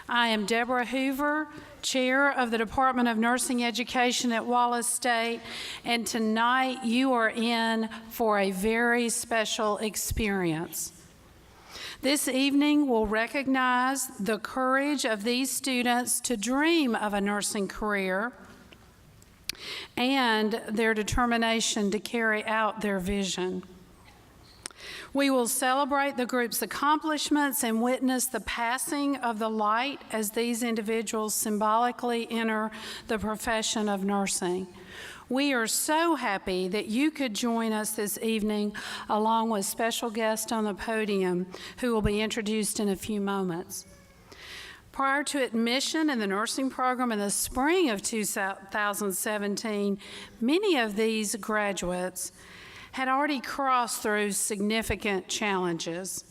I am Deborah Hoover, Chair of the Department of Nursing Education at Wallace State, and tonight you are in for a very special experience. This evening will recognize the courage of these students to dream of a nursing career and their determination to carry out their vision. We will celebrate the group's accomplishments and witness the passing of the light as these individuals symbolically enter the profession of nursing. We are so happy that you could join us this evening along with special guests on the podium who will be introduced in a few moments. Prior to admission in the nursing program in the spring of 2017, many of these graduates had already crossed through significant challenges.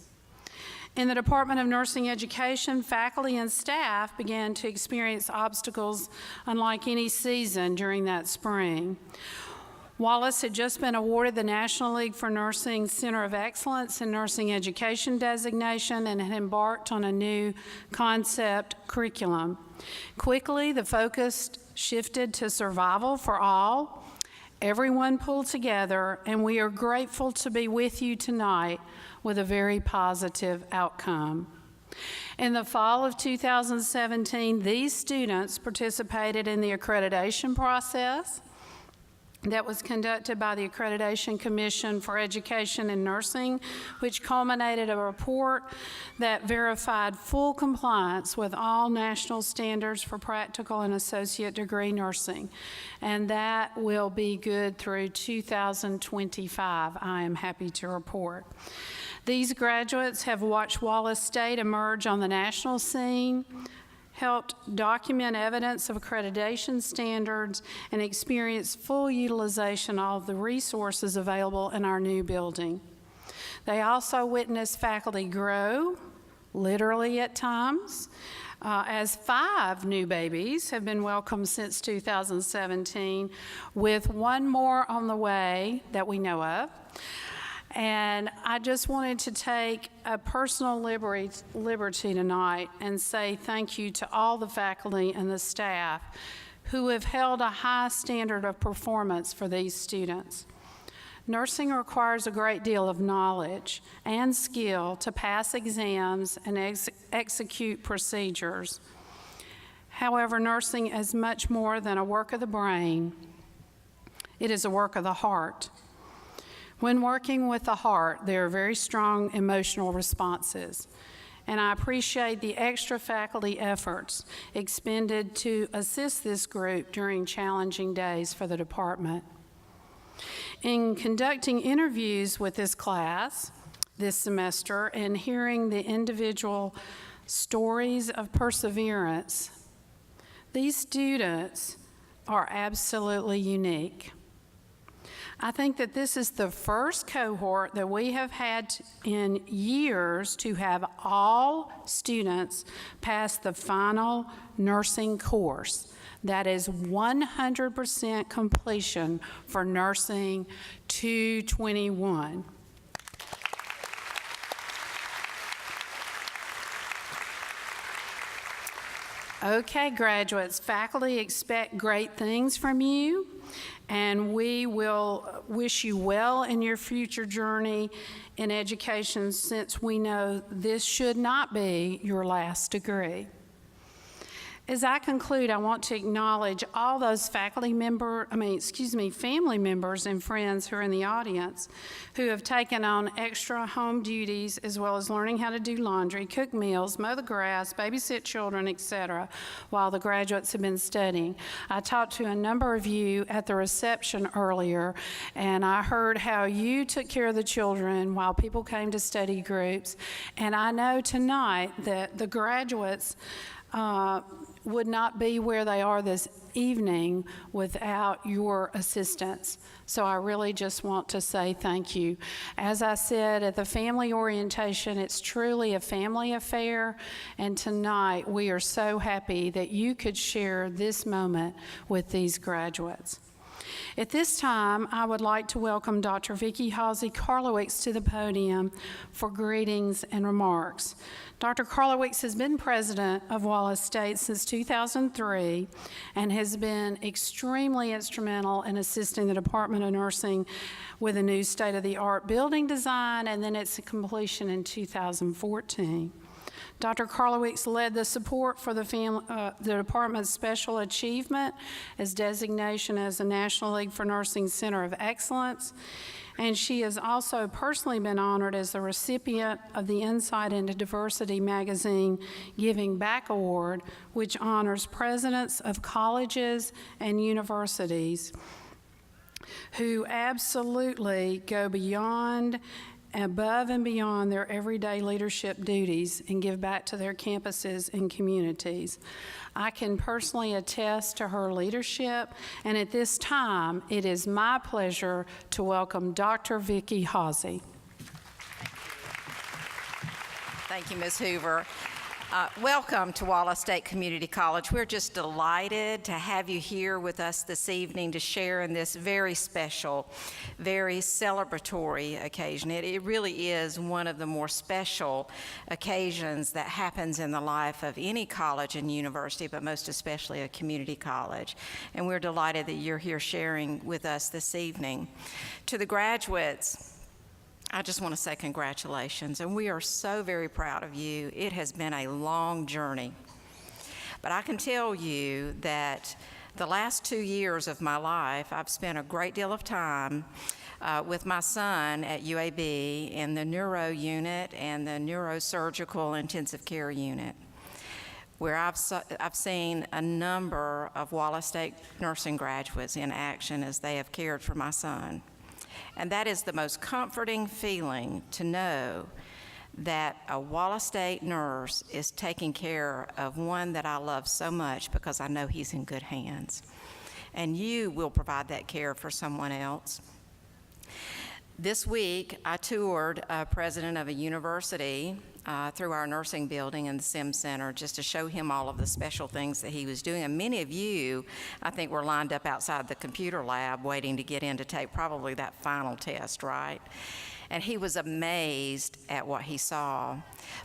In the Department of Nursing Education, faculty and staff began to experience obstacles unlike any season during that spring. Wallace had just been awarded the National League for Nursing Center of Excellence in Nursing Education designation and had embarked on a new concept curriculum. Quickly, the focus shifted to survival for all. Everyone pulled together, and we are grateful to be with you tonight with a very positive outcome. In the fall of 2017, these students participated in the accreditation process that was conducted by the Accreditation Commission for Education and Nursing, which culminated a report that verified full compliance with all national standards for practical and associate degree nursing. And that will be good through 2025, I am happy to report. These graduates have watched Wallace State emerge on the national scene, helped document evidence of accreditation standards, and experience full utilization of the resources available in our new building. They also witnessed faculty grow, literally at times, as 5 new babies have been welcomed since 2017, with one more on the way that we know of. And I just wanted to take a personal liberty tonight and say thank you to all the faculty and the staff who have held a high standard of performance for these students. Nursing requires a great deal of knowledge and skill to pass exams and execute procedures. However, nursing is much more than a work of the brain. It is a work of the heart. When working with the heart, there are very strong emotional responses, and I appreciate the extra faculty efforts expended to assist this group during challenging days for the department. In conducting interviews with this class this semester and hearing the individual stories of perseverance, these students are absolutely unique. I think that this is the first cohort that we have had in years to have all students pass the final nursing course. That is 100% completion for Nursing 221. Okay, graduates, faculty expect great things from you, and we will wish you well in your future journey in education, since we know this should not be your last degree. As I conclude, I want to acknowledge all those family members and friends who are in the audience who have taken on extra home duties, as well as learning how to do laundry, cook meals, mow the grass, babysit children, etc., while the graduates have been studying. I talked to a number of you at the reception earlier, and I heard how you took care of the children while people came to study groups, and I know tonight that the graduates would not be where they are this evening without your assistance. So I really just want to say thank you. As I said at the family orientation, it's truly a family affair, and tonight we are so happy that you could share this moment with these graduates. At this time, I would like to welcome Dr. Vicki Halsey Karlowicz to the podium for greetings and remarks. Dr. Karlowicz has been president of Wallace State since 2003 and has been extremely instrumental in assisting the Department of Nursing with a new state-of-the-art building design and then its completion in 2014. Dr. Karlowicz led the support for the department's special achievement as designation as a National League for Nursing Center of Excellence, and she has also personally been honored as the recipient of the Insight into Diversity magazine Giving Back Award, which honors presidents of colleges and universities who absolutely go above and beyond their everyday leadership duties and give back to their campuses and communities. I can personally attest to her leadership, and at this time, it is my pleasure to welcome Dr. Vicki Halsey. Thank you, Ms. Hoover. Welcome to Wallace State Community College. We're just delighted to have you here with us this evening to share in this very special, very celebratory occasion. It really is one of the more special occasions that happens in the life of any college and university, but most especially a community college. And we're delighted that you're here sharing with us this evening. To the graduates, I just want to say congratulations, and we are so very proud of you. It has been a long journey, but I can tell you that the last 2 years of my life, I've spent a great deal of time with my son at UAB in the neuro unit and the neurosurgical intensive care unit, where I've seen a number of Wallace State nursing graduates in action as they have cared for my son. And that is the most comforting feeling, to know that a Wallace State nurse is taking care of one that I love so much, because I know he's in good hands. And you will provide that care for someone else. This week, I toured a president of a university through our nursing building in the SIM Center, just to show him all of the special things that he was doing. And many of you, I think, were lined up outside the computer lab waiting to get in to take probably that final test, right? And he was amazed at what he saw.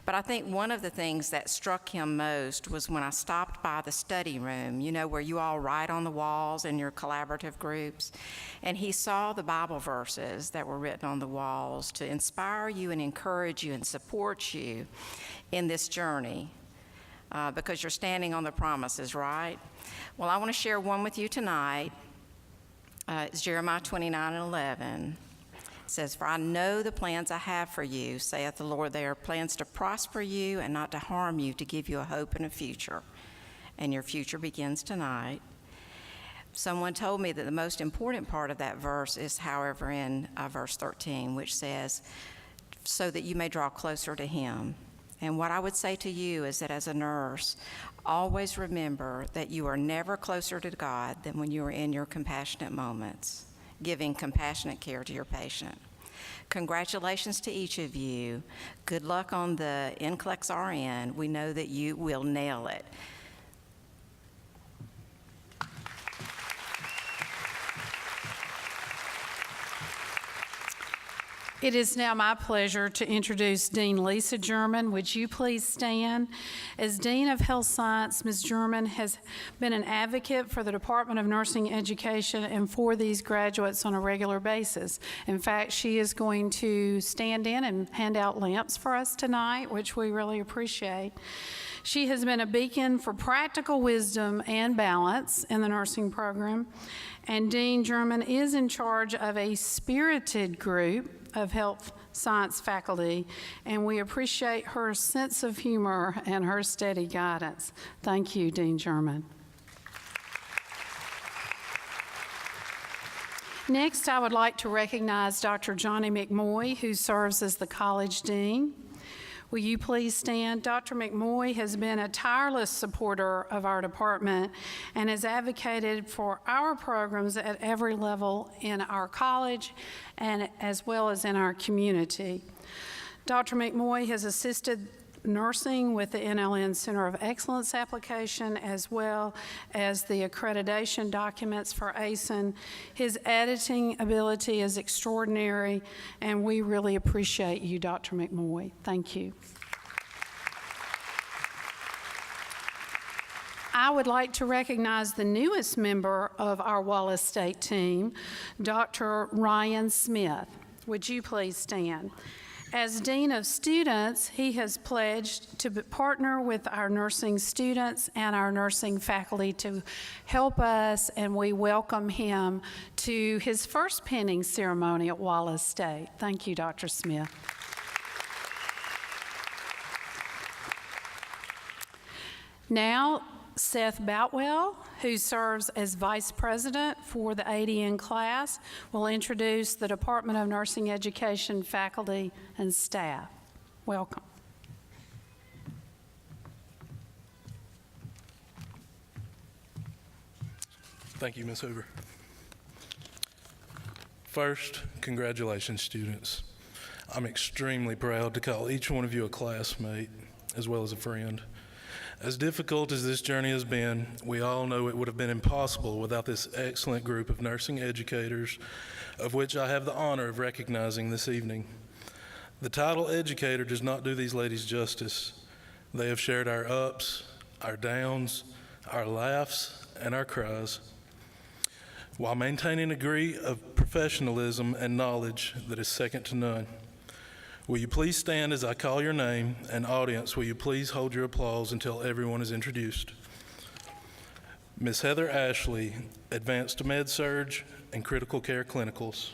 But I think one of the things that struck him most was when I stopped by the study room, you know, where you all write on the walls in your collaborative groups. And he saw the Bible verses that were written on the walls to inspire you and encourage you and support you in this journey, because you're standing on the promises, right? Well, I want to share one with you tonight. It's Jeremiah 29:11. It says, "For I know the plans I have for you, saith the Lord. They are plans to prosper you and not to harm you, to give you a hope and a future." And your future begins tonight. Someone told me that the most important part of that verse is, however, in verse 13, which says, "So that you may draw closer to him." And what I would say to you is that as a nurse, always remember that you are never closer to God than when you are in your compassionate moments, giving compassionate care to your patient. Congratulations to each of you. Good luck on the NCLEX RN. We know that you will nail it. It is now my pleasure to introduce Dean Lisa German. Would you please stand? As Dean of Health Science, Ms. German has been an advocate for the Department of Nursing Education and for these graduates on a regular basis. In fact, she is going to stand in and hand out lamps for us tonight, which we really appreciate. She has been a beacon for practical wisdom and balance in the nursing program. And Dean German is in charge of a spirited group of health science faculty, and we appreciate her sense of humor and her steady guidance. Thank you, Dean German. Next, I would like to recognize Dr. Johnny McMoy, who serves as the college dean. Will you please stand? Dr. McMoy has been a tireless supporter of our department and has advocated for our programs at every level in our college and as well as in our community. Dr. McMoy has assisted nursing with the NLN Center of Excellence application, as well as the accreditation documents for ASIN. His editing ability is extraordinary, and we really appreciate you, Dr. McMoy. Thank you. I would like to recognize the newest member of our Wallace State team, Dr. Ryan Smith. Would you please stand? As Dean of Students, he has pledged to partner with our nursing students and our nursing faculty to help us, and we welcome him to his first pinning ceremony at Wallace State. Thank you, Dr. Smith. Now, Seth Boutwell, who serves as Vice President for the ADN class, will introduce the Department of Nursing Education faculty and staff. Welcome. Thank you, Ms. Hoover. First, congratulations, students. I'm extremely proud to call each one of you a classmate as well as a friend. As difficult as this journey has been, we all know it would have been impossible without this excellent group of nursing educators, of which I have the honor of recognizing this evening. The title educator does not do these ladies justice. They have shared our ups, our downs, our laughs, and our cries, while maintaining a degree of professionalism and knowledge that is second to none. Will you please stand as I call your name, and audience, will you please hold your applause until everyone is introduced? Ms. Heather Ashley, Advanced Med Surg and Critical Care Clinicals.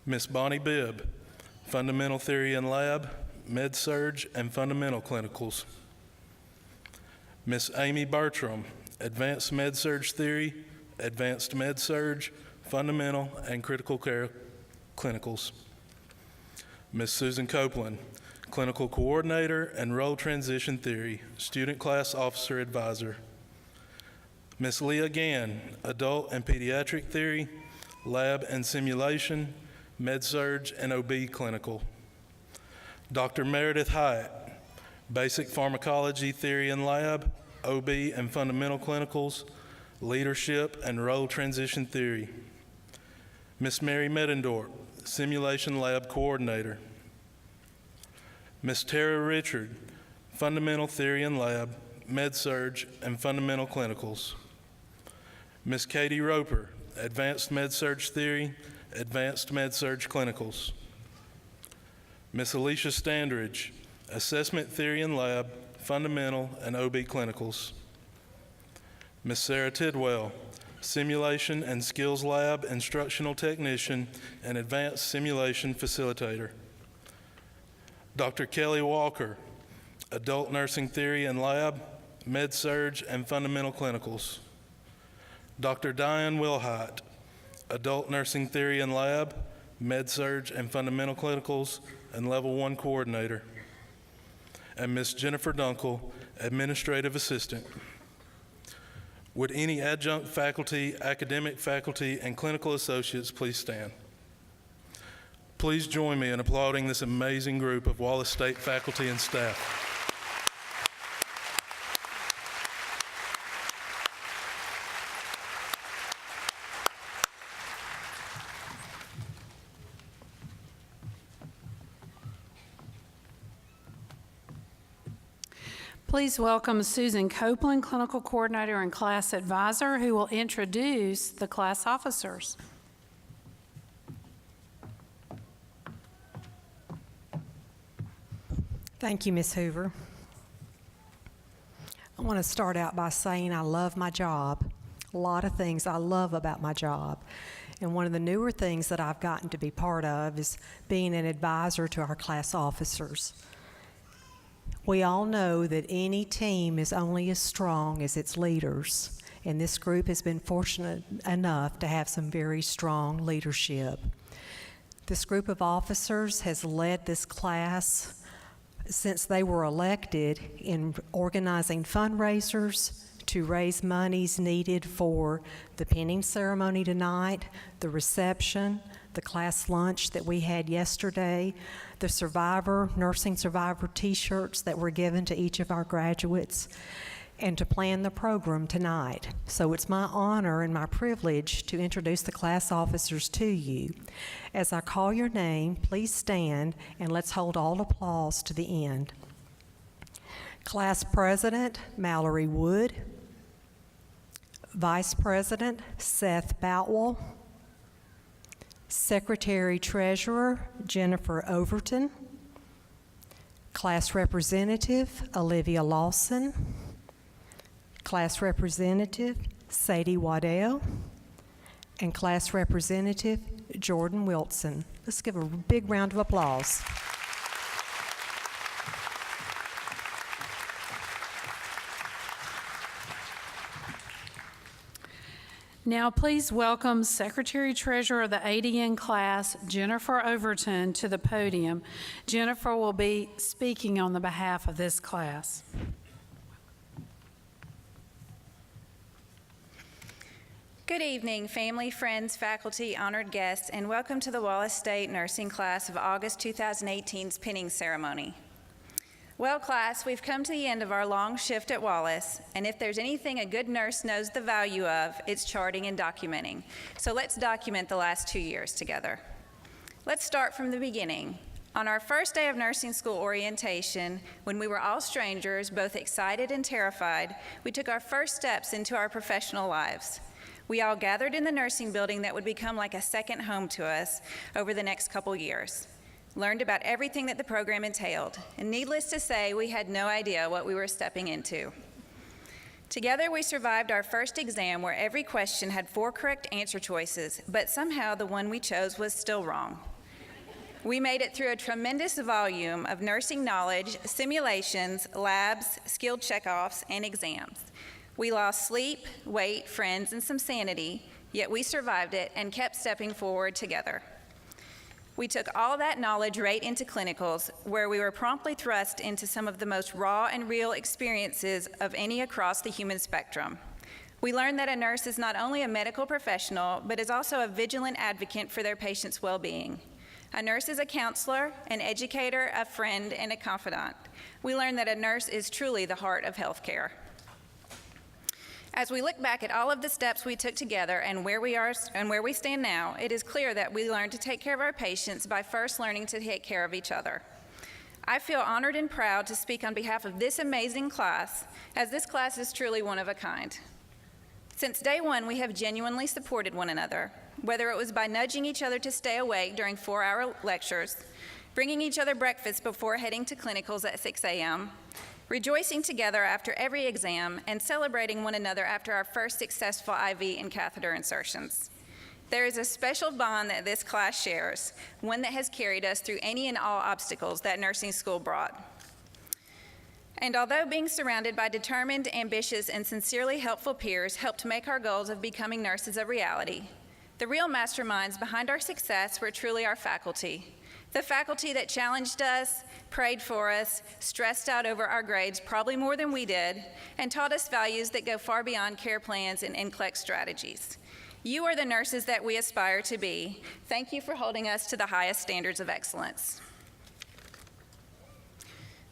Ms. Bonnie Bibb, Fundamental Theory and Lab, Med Surg and Fundamental Clinicals. Ms. Amy Bertram, Advanced Med Surg Theory, Advanced Med Surg, Fundamental and Critical Care Clinicals. Ms. Susan Copeland, Clinical Coordinator and Role Transition Theory, Student Class Officer Advisor. Ms. Leah Gann, Adult and Pediatric Theory, Lab and Simulation, Med-Surg and OB Clinical. Dr. Meredith Hyatt, Basic Pharmacology Theory and Lab, OB and Fundamental Clinicals, Leadership and Role Transition Theory. Ms. Mary Medendorp, Simulation Lab Coordinator. Ms. Tara Richard, Fundamental Theory and Lab, Med-Surg and Fundamental Clinicals. Ms. Katie Roper, Advanced Med-Surg Theory, Advanced Med-Surg Clinicals. Ms. Alicia Standridge, Assessment Theory and Lab, Fundamental and OB Clinicals. Ms. Sarah Tidwell, Simulation and Skills Lab Instructional Technician and Advanced Simulation Facilitator. Dr. Kelly Walker, Adult Nursing Theory and Lab, Med-Surg and Fundamental Clinicals. Dr. Diane Wilhite, Adult Nursing Theory and Lab, Med-Surg and Fundamental Clinicals, and Level 1 Coordinator. And Ms. Jennifer Dunkel, Administrative Assistant. Would any adjunct faculty, academic faculty, and clinical associates please stand? Please join me in applauding this amazing group of Wallace State faculty and staff. Please welcome Susan Copeland, Clinical Coordinator and Class Advisor, who will introduce the class officers. Thank you, Ms. Hoover. I want to start out by saying I love my job. A lot of things I love about my job. And one of the newer things that I've gotten to be part of is being an advisor to our class officers. We all know that any team is only as strong as its leaders, and this group has been fortunate enough to have some very strong leadership. This group of officers has led this class since they were elected in organizing fundraisers to raise monies needed for the pinning ceremony tonight, the reception, the class lunch that we had yesterday, the nursing survivor t-shirts that were given to each of our graduates, and to plan the program tonight. So it's my honor and my privilege to introduce the class officers to you. As I call your name, please stand and let's hold all applause to the end. Class President, Mallory Wood. Vice President, Seth Boutwell. Secretary Treasurer, Jennifer Overton. Class Representative, Olivia Lawson. Class Representative, Sadie Waddell. And Class Representative, Jordan Wilson. Let's give a big round of applause. Now, please welcome Secretary Treasurer of the ADN class, Jennifer Overton, to the podium. Jennifer will be speaking on the behalf of this class. Good evening, family, friends, faculty, honored guests, and welcome to the Wallace State Nursing Class of August 2018's pinning ceremony. Well, class, we've come to the end of our long shift at Wallace, and if there's anything a good nurse knows the value of, it's charting and documenting. So let's document the last 2 years together. Let's start from the beginning. On our first day of nursing school orientation, when we were all strangers, both excited and terrified, we took our first steps into our professional lives. We all gathered in the nursing building that would become like a second home to us over the next couple years. Learned about everything that the program entailed, and needless to say, we had no idea what we were stepping into. Together, we survived our first exam where every question had 4 correct answer choices, but somehow the one we chose was still wrong. We made it through a tremendous volume of nursing knowledge, simulations, labs, skill checkoffs, and exams. We lost sleep, weight, friends, and some sanity, yet we survived it and kept stepping forward together. We took all that knowledge right into clinicals, where we were promptly thrust into some of the most raw and real experiences of any across the human spectrum. We learned that a nurse is not only a medical professional, but is also a vigilant advocate for their patients' well-being. A nurse is a counselor, an educator, a friend, and a confidant. We learned that a nurse is truly the heart of healthcare. As we look back at all of the steps we took together and where we are and where we stand now, it is clear that we learned to take care of our patients by first learning to take care of each other. I feel honored and proud to speak on behalf of this amazing class, as this class is truly one of a kind. Since day one, we have genuinely supported one another, whether it was by nudging each other to stay awake during 4-hour lectures, bringing each other breakfast before heading to clinicals at 6 a.m., rejoicing together after every exam, and celebrating one another after our first successful IV and catheter insertions. There is a special bond that this class shares, one that has carried us through any and all obstacles that nursing school brought. And although being surrounded by determined, ambitious, and sincerely helpful peers helped make our goals of becoming nurses a reality, the real masterminds behind our success were truly our faculty. The faculty that challenged us, prayed for us, stressed out over our grades probably more than we did, and taught us values that go far beyond care plans and NCLEX strategies. You are the nurses that we aspire to be. Thank you for holding us to the highest standards of excellence.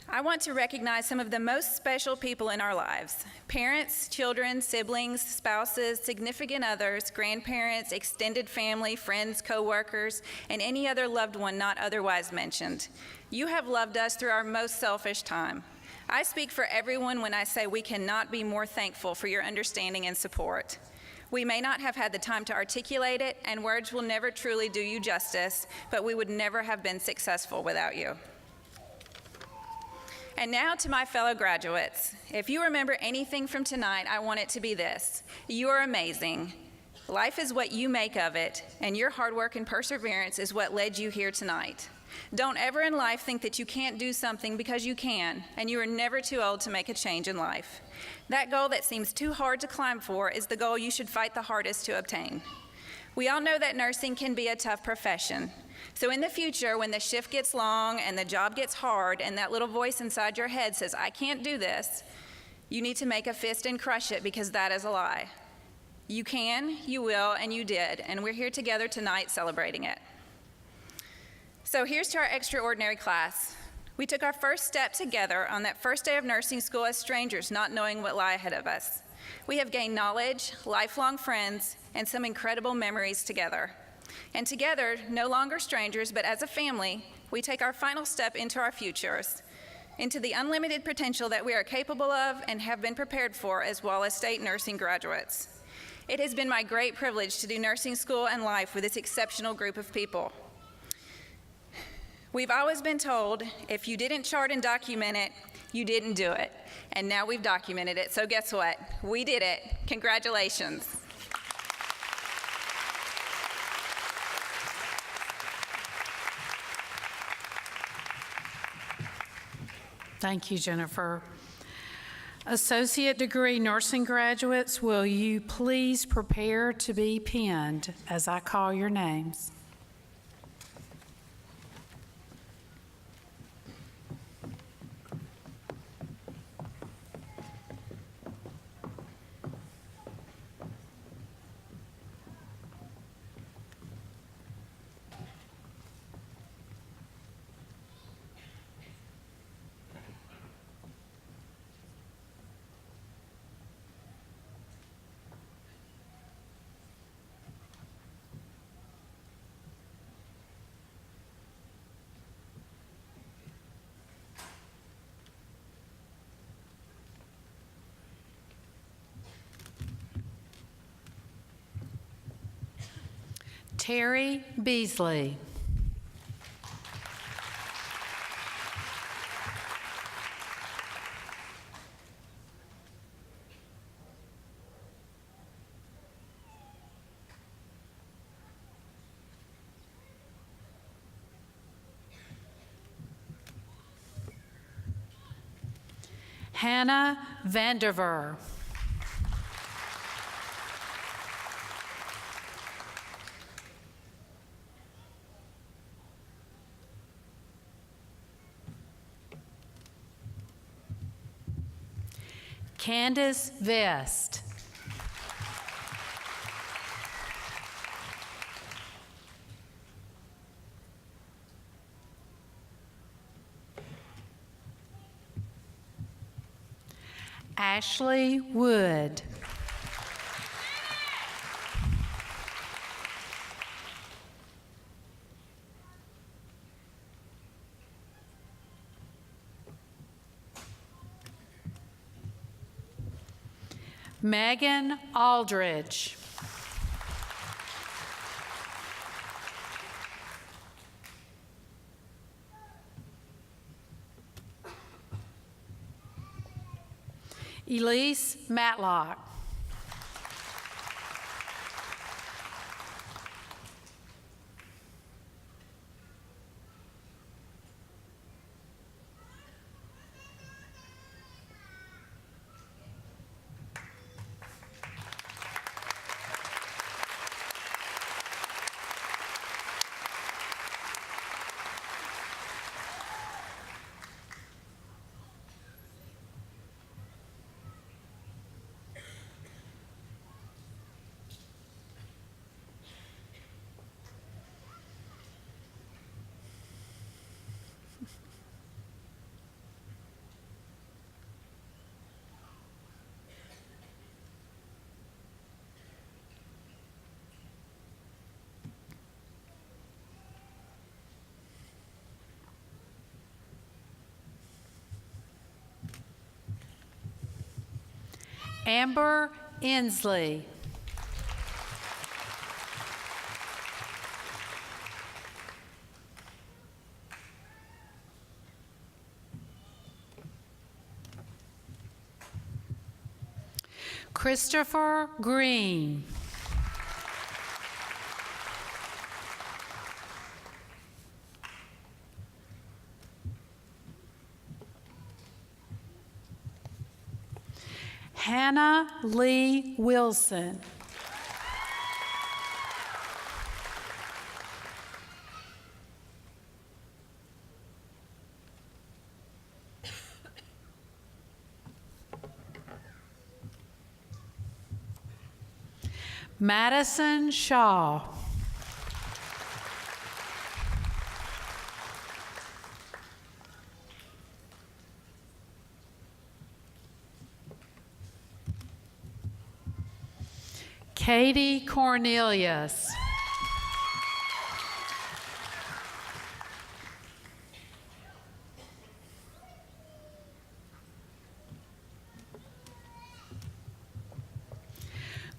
I want to recognize some of the most special people in our lives: parents, children, siblings, spouses, significant others, grandparents, extended family, friends, coworkers, and any other loved one not otherwise mentioned. You have loved us through our most selfish time. I speak for everyone when I say we cannot be more thankful for your understanding and support. We may not have had the time to articulate it, and words will never truly do you justice, but we would never have been successful without you. And now to my fellow graduates. If you remember anything from tonight, I want it to be this: you are amazing. Life is what you make of it, and your hard work and perseverance is what led you here tonight. Don't ever in life think that you can't do something, because you can, and you are never too old to make a change in life. That goal that seems too hard to climb for is the goal you should fight the hardest to obtain. We all know that nursing can be a tough profession. So in the future, when the shift gets long and the job gets hard and that little voice inside your head says, "I can't do this," you need to make a fist and crush it, because that is a lie. You can, you will, and you did, and we're here together tonight celebrating it. So here's to our extraordinary class. We took our first step together on that first day of nursing school as strangers, not knowing what lay ahead of us. We have gained knowledge, lifelong friends, and some incredible memories together. And together, no longer strangers, but as a family, we take our final step into our futures, into the unlimited potential that we are capable of and have been prepared for as Wallace State nursing graduates. It has been my great privilege to do nursing school and life with this exceptional group of people. We've always been told, if you didn't chart and document it, you didn't do it. And now we've documented it, so guess what? We did it. Congratulations. Thank you, Jennifer. Associate degree nursing graduates, will you please prepare to be pinned as I call your names? Terry Beasley. Hannah Vanderver. Candace Vest. Ashley Wood. Megan Aldridge. Elise Matlock. Amber Inslee. Christopher Green. Hannah Lee Wilson. Madison Shaw. Katie Cornelius.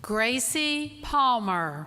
Gracie Palmer.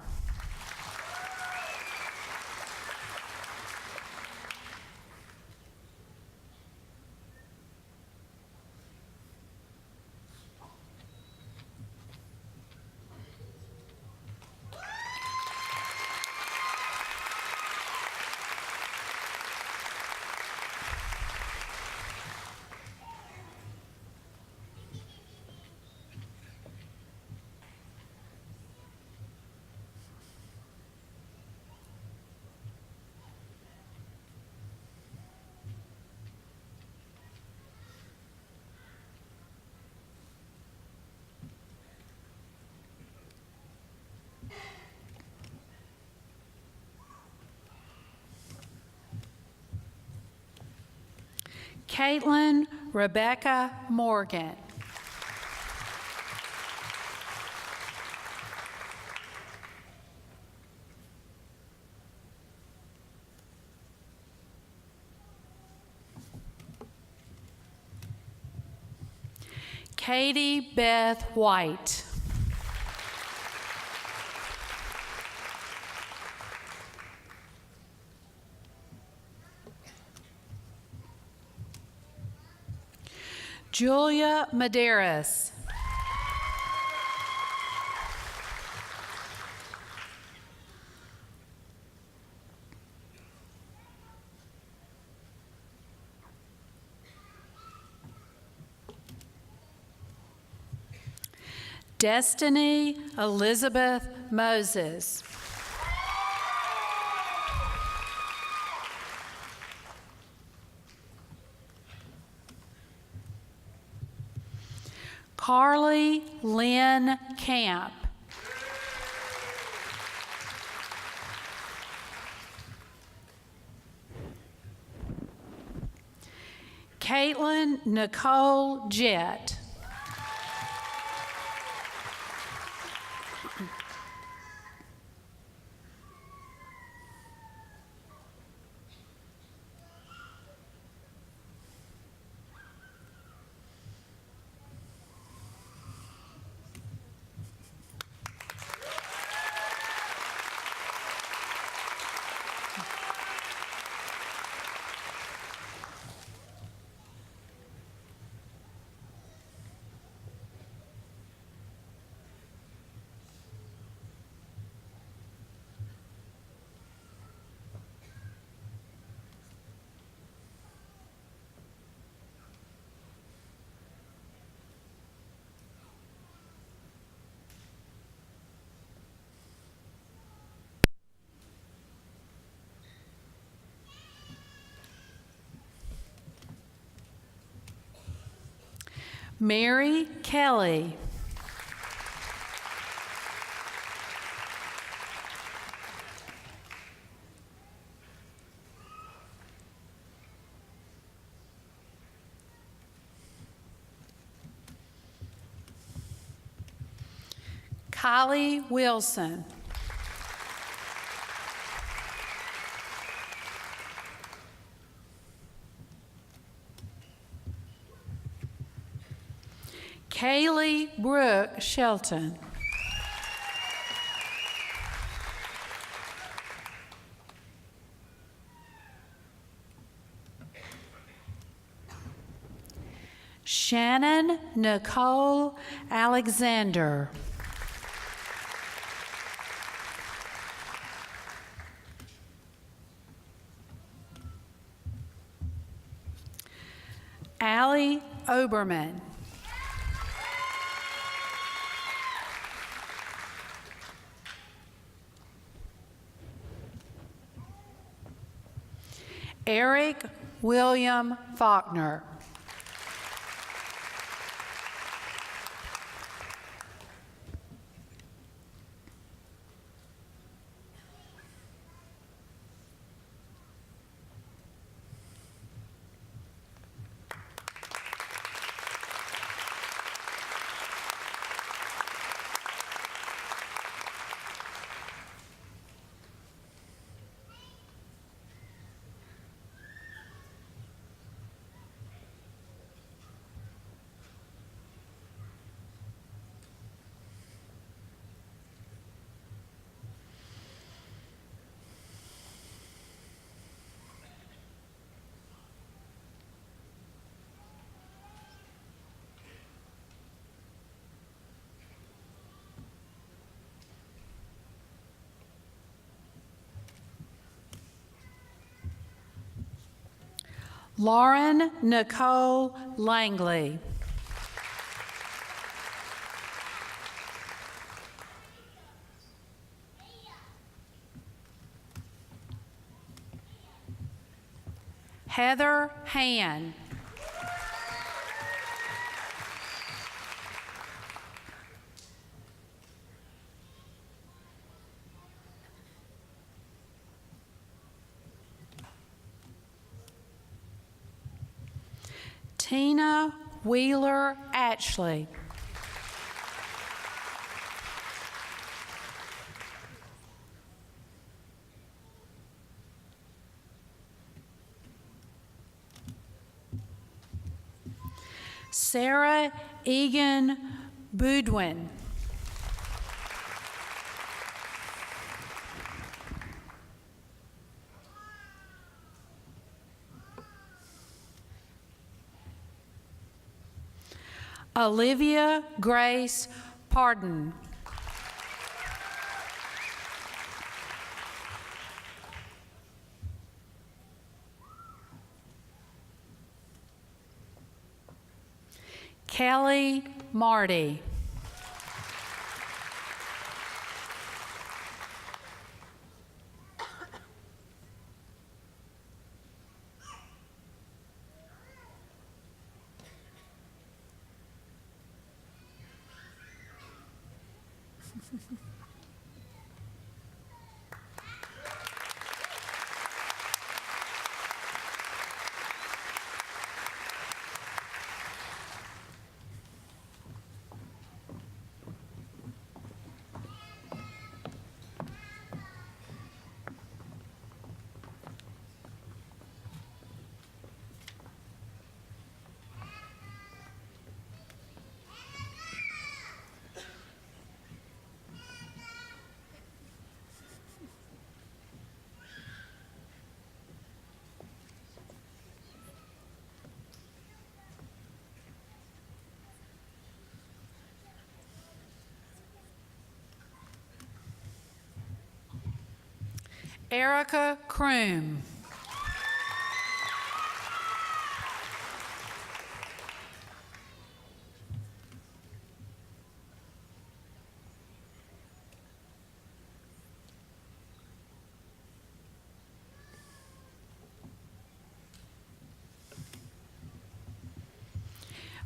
Caitlin Rebecca Morgan. Katie Beth White. Julia Medeiros. Destiny Elizabeth Moses. Carly Lynn Camp. Caitlin Nicole Jett. Mary Kelly. Kylie Wilson. Kaylee Brooke Shelton. Shannon Nicole Alexander. Allie Oberman. Eric William Faulkner. Lauren Nicole Langley. Heather Han. Tina Wheeler Ashley. Sarah Egan Boudwin. Olivia Grace Pardon. Kelly Marty. Erica Kroom.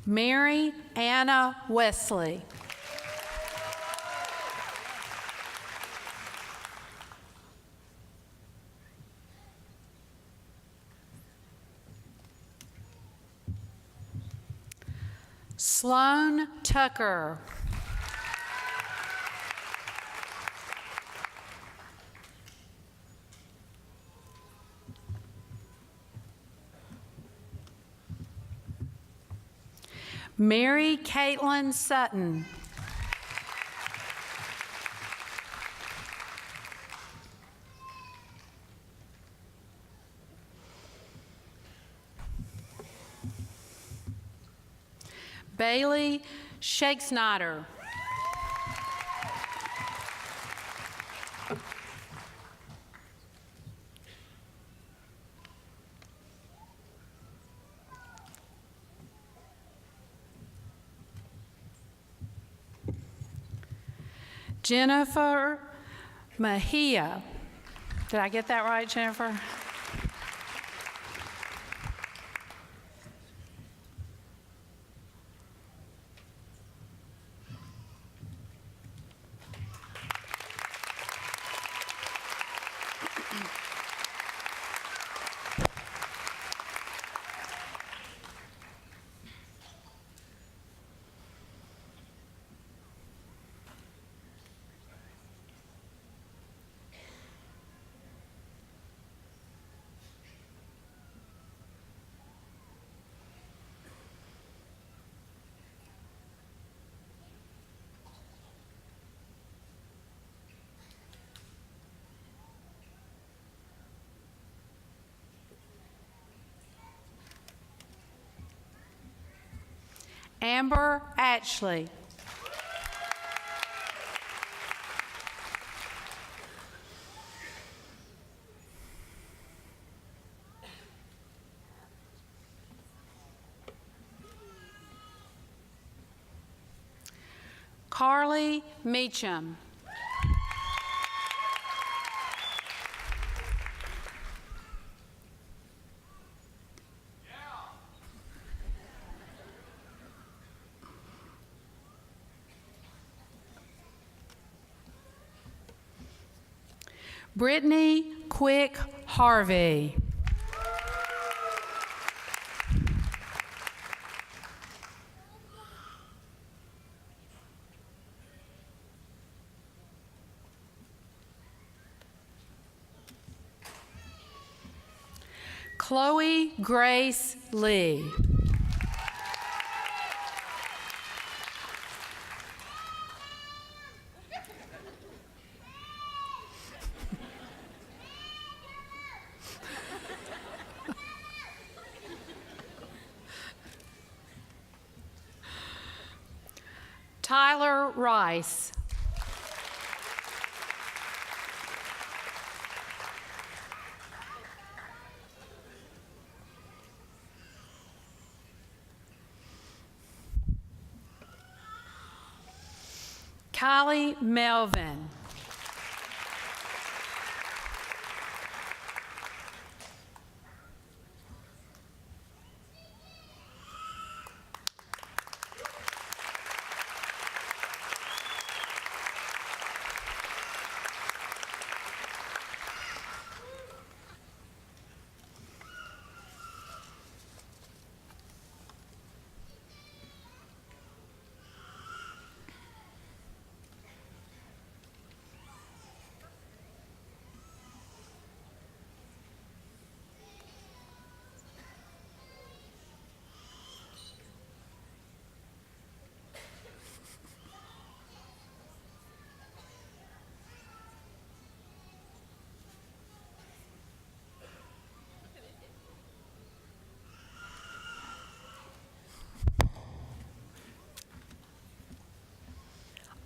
Mary Anna Wesley. Sloan Tucker. Mary Caitlin Sutton. Bailey Shakesnider. Jennifer Mejia. Did I get that right, Jennifer? Amber Ashley. Carly Meacham. Brittany Quick Harvey. Chloe Grace Lee. Tyler Rice. Kylie Melvin.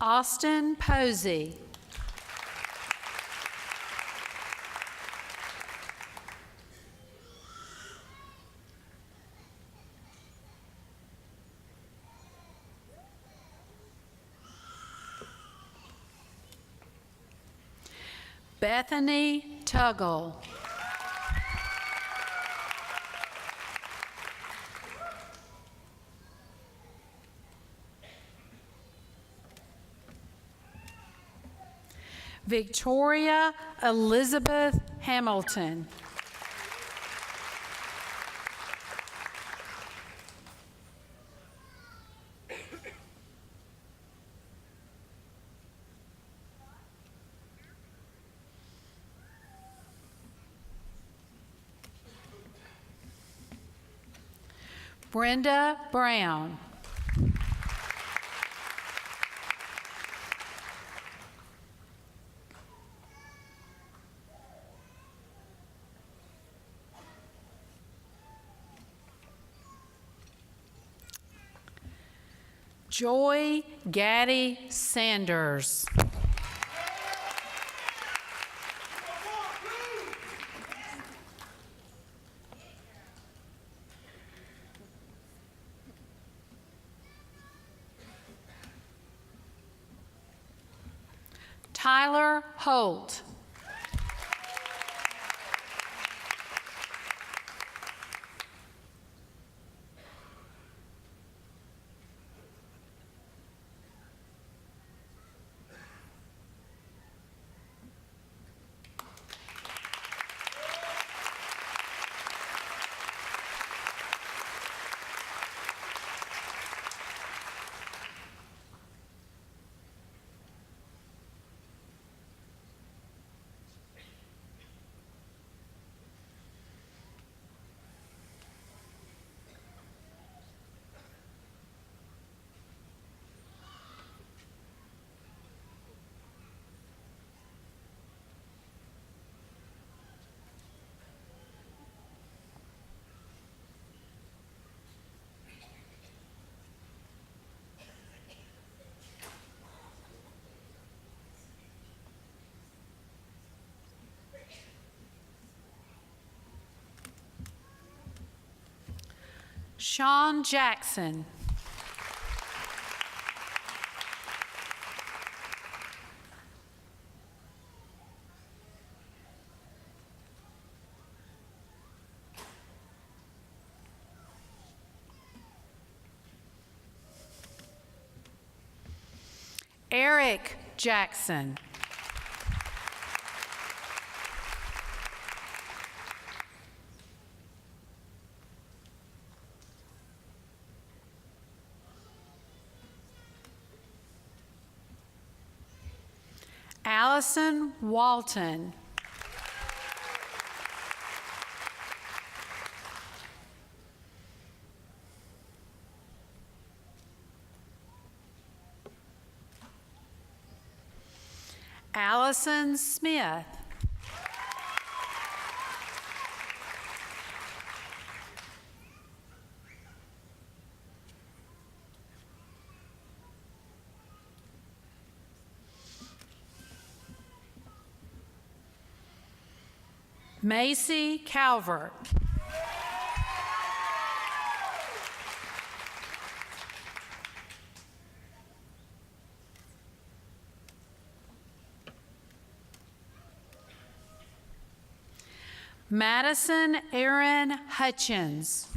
Austin Posey. Bethany Tuggle. Victoria Elizabeth Hamilton. Brenda Brown. Joy Gaddy Sanders. Tyler Holt. Sean Jackson. Eric Jackson. Allison Walton. Allison Smith. Macy Calvert. Madison Erin Hutchins.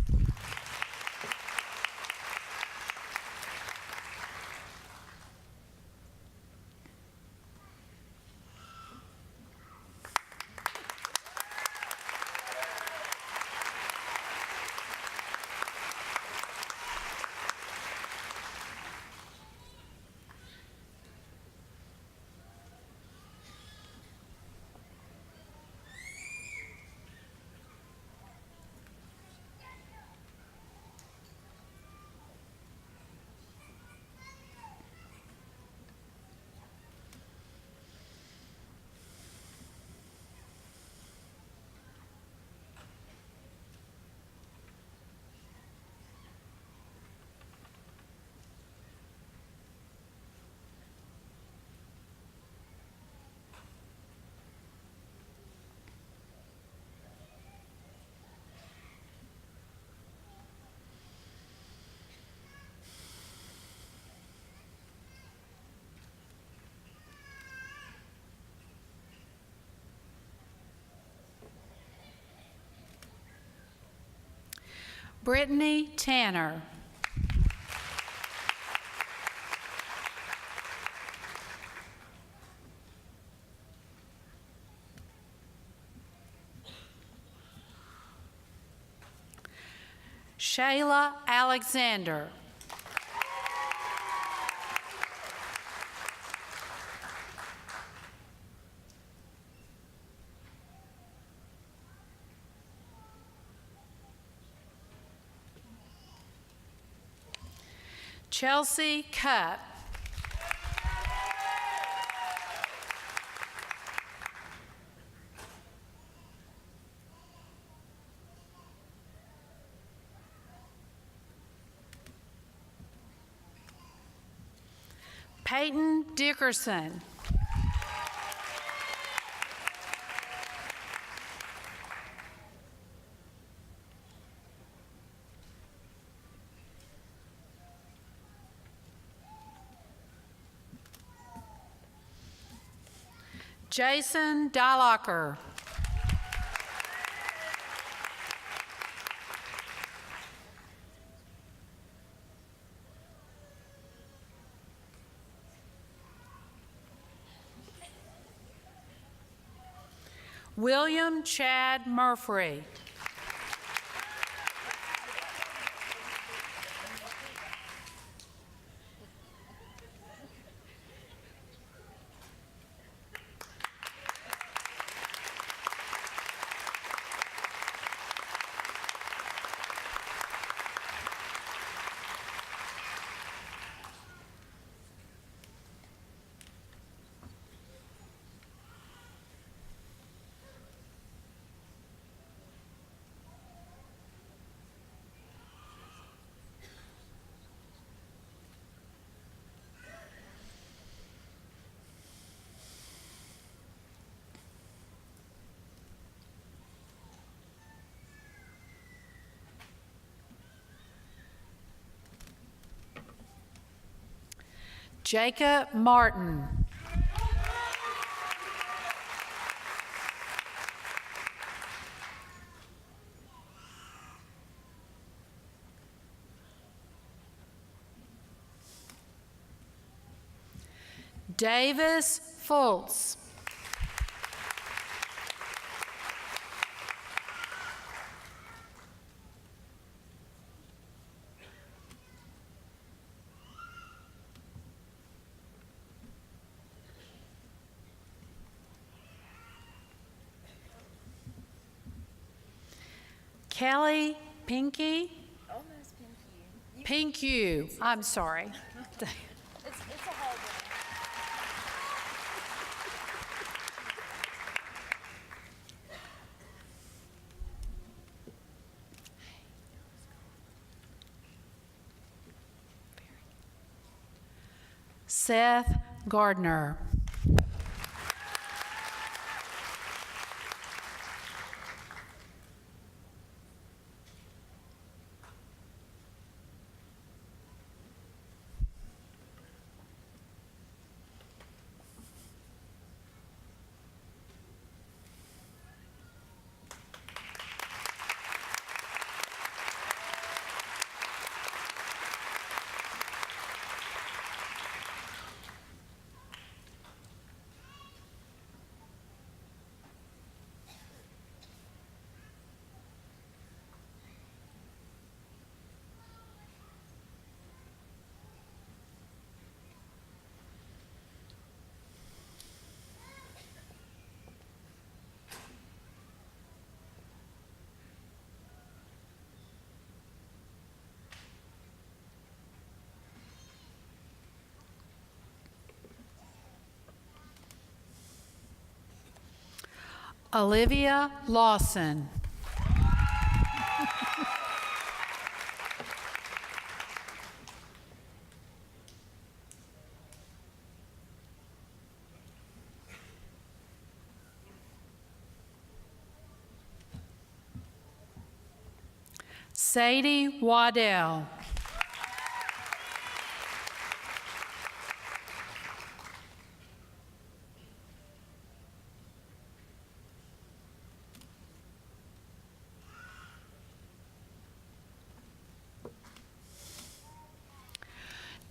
Brittany Tanner. Shayla Alexander. Chelsea Cup. Peyton Dickerson. Jason Dahlacker. William Chad Murphy. Jacob Martin. Davis Fultz. Kelly Pinky? Almost Pinky. Pinku. I'm sorry. It's a hard one. Seth Gardner. Olivia Lawson. Sadie Waddell.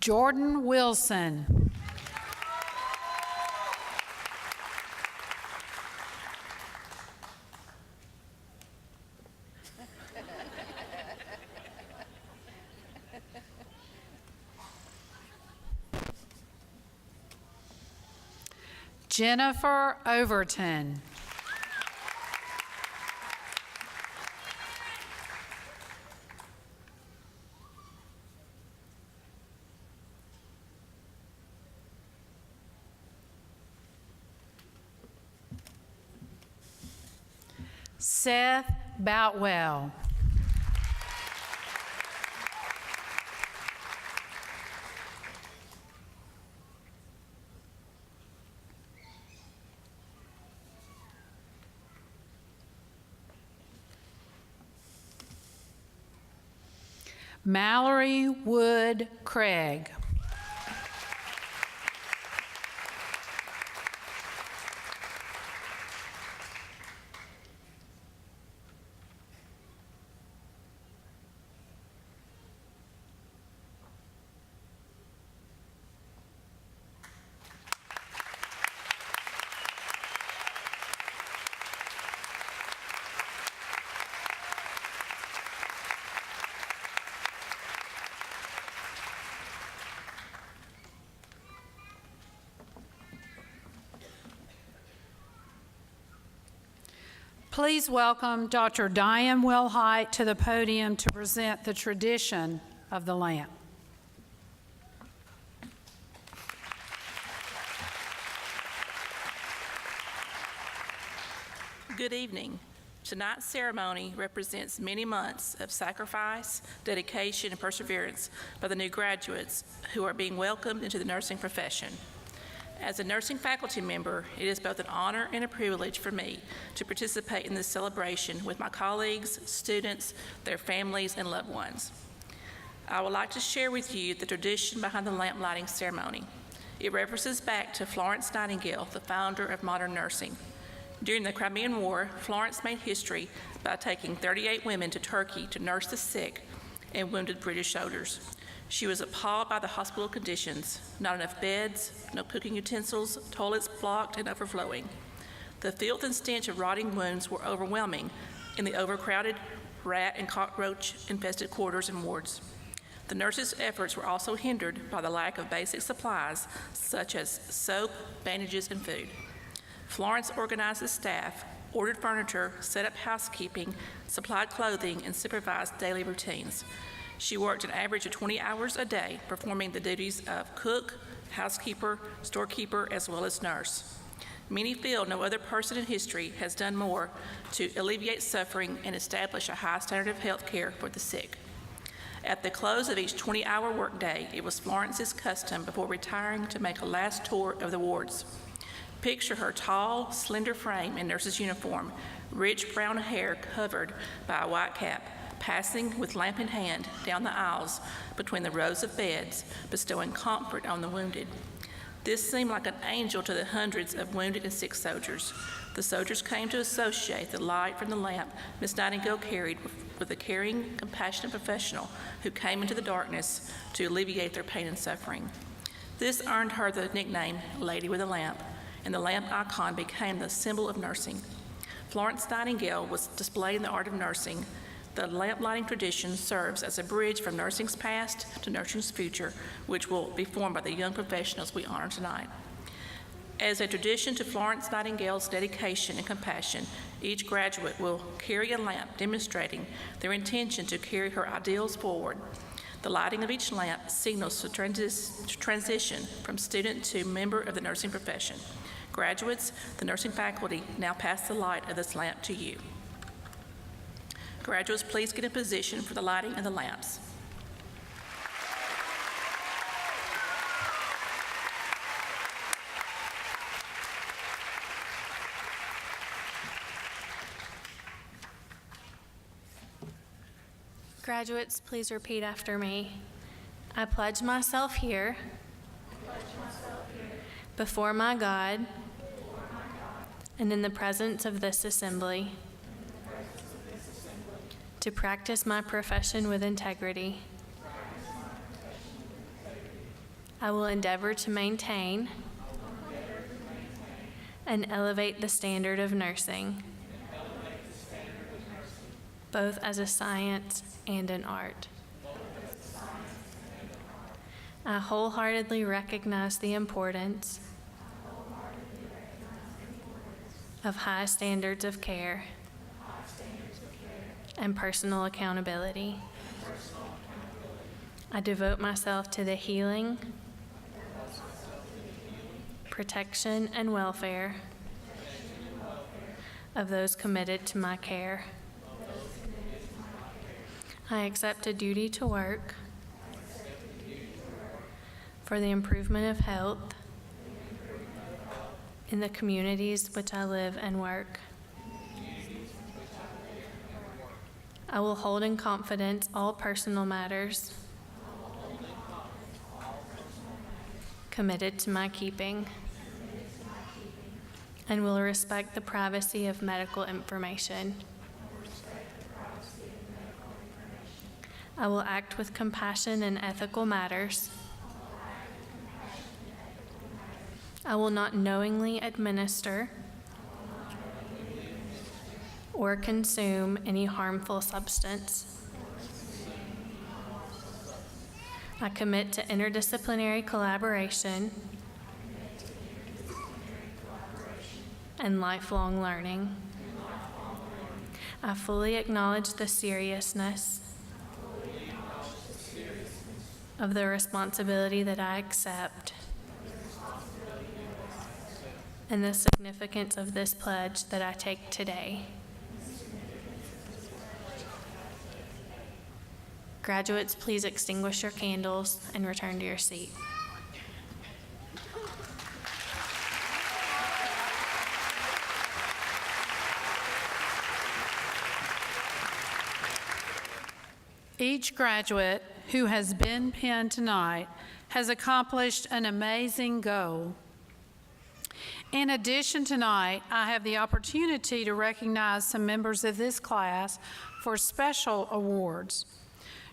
Jordan Wilson. Jennifer Overton. Seth Boutwell. Mallory Wood Craig. Please welcome Dr. Diane Wilhite to the podium to present the tradition of the lamp. Good evening. Tonight's ceremony represents many months of sacrifice, dedication, and perseverance by the new graduates who are being welcomed into the nursing profession. As a nursing faculty member, it is both an honor and a privilege for me to participate in this celebration with my colleagues, students, their families, and loved ones. I would like to share with you the tradition behind the lamp lighting ceremony. It references back to Florence Nightingale, the founder of modern nursing. During the Crimean War, Florence made history by taking 38 women to Turkey to nurse the sick and wounded British soldiers. She was appalled by the hospital conditions: not enough beds, no cooking utensils, toilets blocked and overflowing. The filth and stench of rotting wounds were overwhelming in the overcrowded, rat and cockroach-infested quarters and wards. The nurses' efforts were also hindered by the lack of basic supplies such as soap, bandages, and food. Florence organized the staff, ordered furniture, set up housekeeping, supplied clothing, and supervised daily routines. She worked an average of 20 hours a day, performing the duties of cook, housekeeper, storekeeper, as well as nurse. Many feel no other person in history has done more to alleviate suffering and establish a high standard of health care for the sick. At the close of each 20-hour workday, it was Florence's custom before retiring to make a last tour of the wards. Picture her tall, slender frame in nurse's uniform, rich brown hair covered by a white cap, passing with lamp in hand down the aisles between the rows of beds, bestowing comfort on the wounded. This seemed like an angel to the hundreds of wounded and sick soldiers. The soldiers came to associate the light from the lamp Miss Nightingale carried with a caring, compassionate professional who came into the darkness to alleviate their pain and suffering. This earned her the nickname Lady with a Lamp, and the lamp icon became the symbol of nursing. Florence Nightingale was displayed in the art of nursing. The lamp lighting tradition serves as a bridge from nursing's past to nursing's future, which will be formed by the young professionals we honor tonight. As a tradition to Florence Nightingale's dedication and compassion, each graduate will carry a lamp demonstrating their intention to carry her ideals forward. The lighting of each lamp signals the transition from student to member of the nursing profession. Graduates, the nursing faculty now pass the light of this lamp to you. Graduates, please get in position for the lighting of the lamps. Graduates, please repeat after me. I pledge myself here before my God and in the presence of this assembly to practice my profession with integrity. I will endeavor to maintain and elevate the standard of nursing, both as a science and an art. I wholeheartedly recognize the importance of high standards of care and personal accountability. I devote myself to the healing, protection, and welfare of those committed to my care. I accept a duty to work for the improvement of health in the communities which I live and work. I will hold in confidence all personal matters committed to my keeping, and will respect the privacy of medical information. I will act with compassion in ethical matters. I will not knowingly administer or consume any harmful substance. I commit to interdisciplinary collaboration and lifelong learning. I fully acknowledge the seriousness of the responsibility that I accept and the significance of this pledge that I take today. Graduates, please extinguish your candles and return to your seat. Each graduate who has been pinned tonight has accomplished an amazing goal. In addition, tonight, I have the opportunity to recognize some members of this class for special awards.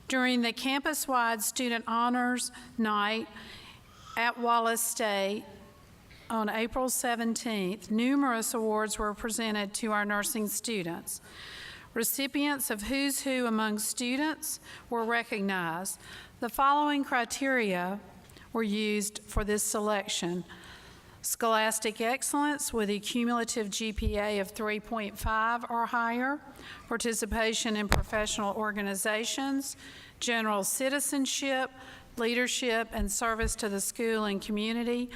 During the campus-wide Student Honors Night at Wallace State on April 17th, numerous awards were presented to our nursing students. Recipients of Who's Who among students were recognized. The following criteria were used for this selection: scholastic excellence with a cumulative GPA of 3.5 or higher, participation in professional organizations, general citizenship, leadership and service to the school and community,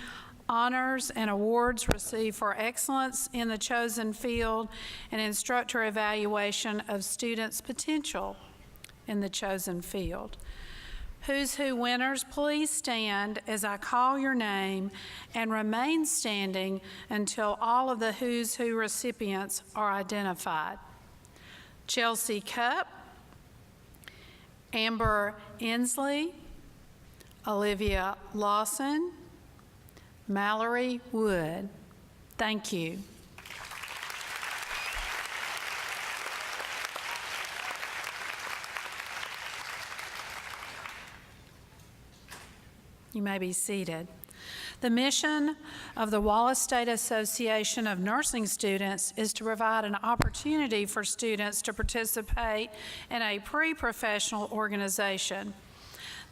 honors and awards received for excellence in the chosen field, and instructor evaluation of students' potential in the chosen field. Who's Who winners, please stand as I call your name and remain standing until all of the Who's Who recipients are identified. Chelsea Cupp, Amber Inslee, Olivia Lawson, Mallory Wood. Thank you. You may be seated. The mission of the Wallace State Association of Nursing Students is to provide an opportunity for students to participate in a pre-professional organization.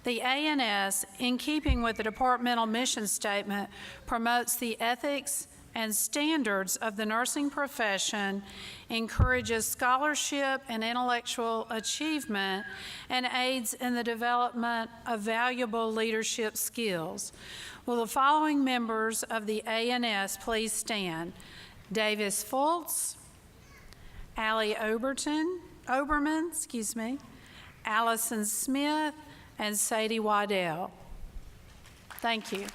The ANS, in keeping with the departmental mission statement, promotes the ethics and standards of the nursing profession, encourages scholarship and intellectual achievement, and aids in the development of valuable leadership skills. Will the following members of the ANS please stand? Davis Fultz, Allie Oberman, Allison Smith, and Sadie Waddell. Thank you.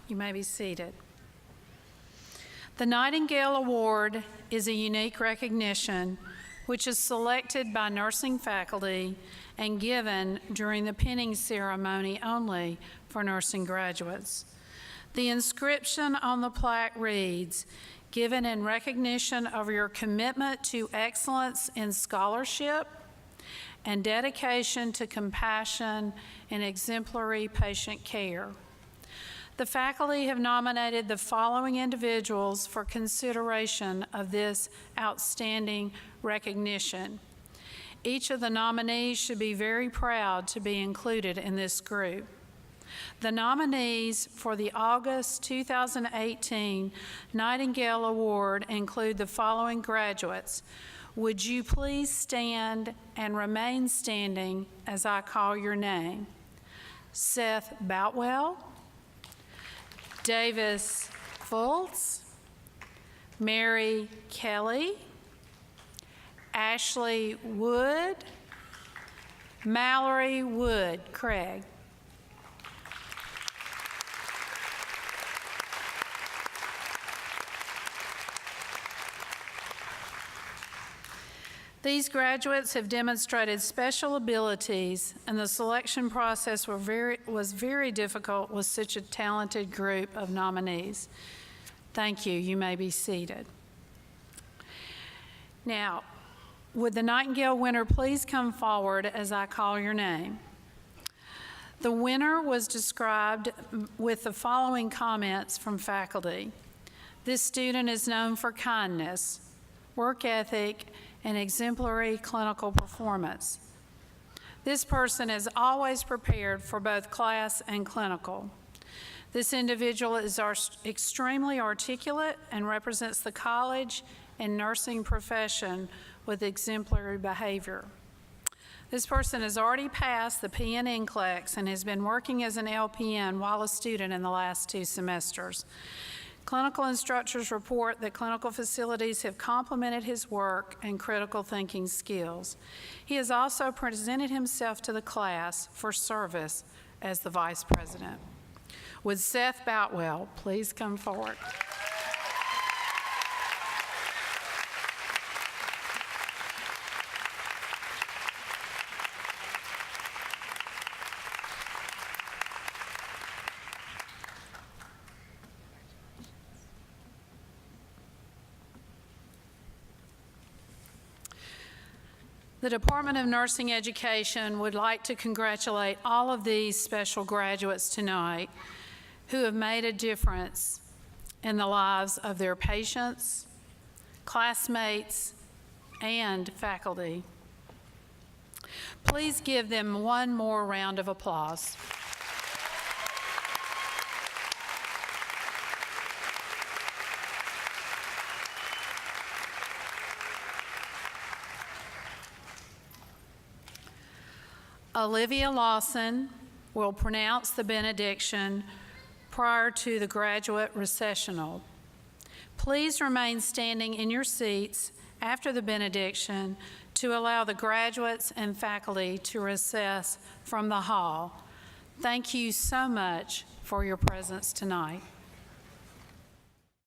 You may be seated. The Nightingale Award is a unique recognition which is selected by nursing faculty and given during the pinning ceremony only for nursing graduates. The inscription on the plaque reads, "Given in recognition of your commitment to excellence in scholarship and dedication to compassion and exemplary patient care." The faculty have nominated the following individuals for consideration of this outstanding recognition. Each of the nominees should be very proud to be included in this group. The nominees for the August 2018 Nightingale Award include the following graduates. Would you please stand and remain standing as I call your name? Seth Boutwell, Davis Fultz, Mary Kelly, Ashley Wood, Mallory Wood. Craig. These graduates have demonstrated special abilities, and the selection process was very difficult with such a talented group of nominees. Thank you. You may be seated. Now, would the Nightingale winner please come forward as I call your name? The winner was described with the following comments from faculty. This student is known for kindness, work ethic, and exemplary clinical performance. This person is always prepared for both class and clinical. This individual is extremely articulate and represents the college and nursing profession with exemplary behavior. This person has already passed the PN NCLEX and has been working as an LPN while a student in the last 2 semesters. Clinical instructors report that clinical facilities have complimented his work and critical thinking skills. He has also presented himself to the class for service as the vice president. Would Seth Boutwell please come forward? The Department of Nursing Education would like to congratulate all of these special graduates tonight who have made a difference in the lives of their patients, classmates, and faculty. Please give them one more round of applause. Olivia Lawson will pronounce the benediction prior to the graduate recessional. Please remain standing in your seats after the benediction to allow the graduates and faculty to recess from the hall. Thank you so much for your presence tonight.